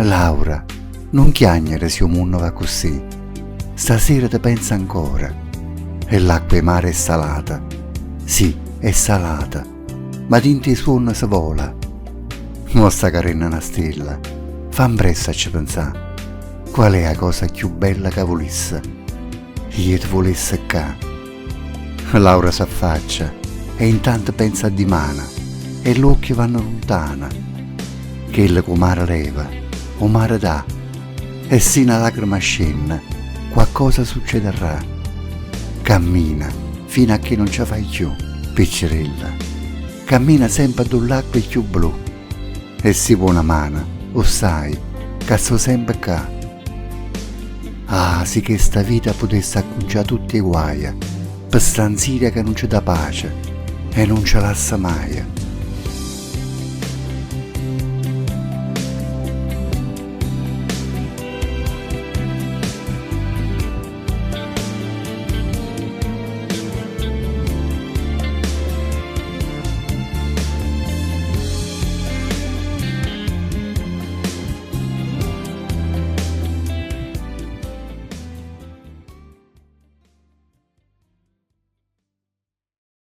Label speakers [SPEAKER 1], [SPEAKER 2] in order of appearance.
[SPEAKER 1] Laura, non chiagnere se il mondo va così. Stasera ti pensa ancora. E l'acqua e mare è salata. Sì, è salata, ma dinti suono si vola. Mostra carina una stella, fan presto a ci pensare. Qual è la cosa più bella che volesse? Io ti volesse qua. Laura s'affaccia e intanto pensa a dimana e l'occhio vanno lontana. Che il mare leva, o mare dà, e se una lacrima scende, qualcosa succederà. Cammina fino a che non ce fai più, piccerella. Cammina sempre dall'acqua più blu. E si può una mano, o sai, che sto sempre qua. Ah, sì che sta vita potesse acconciare tutti i guai, per stanzire che non c'è da pace e non ce l'assa mai.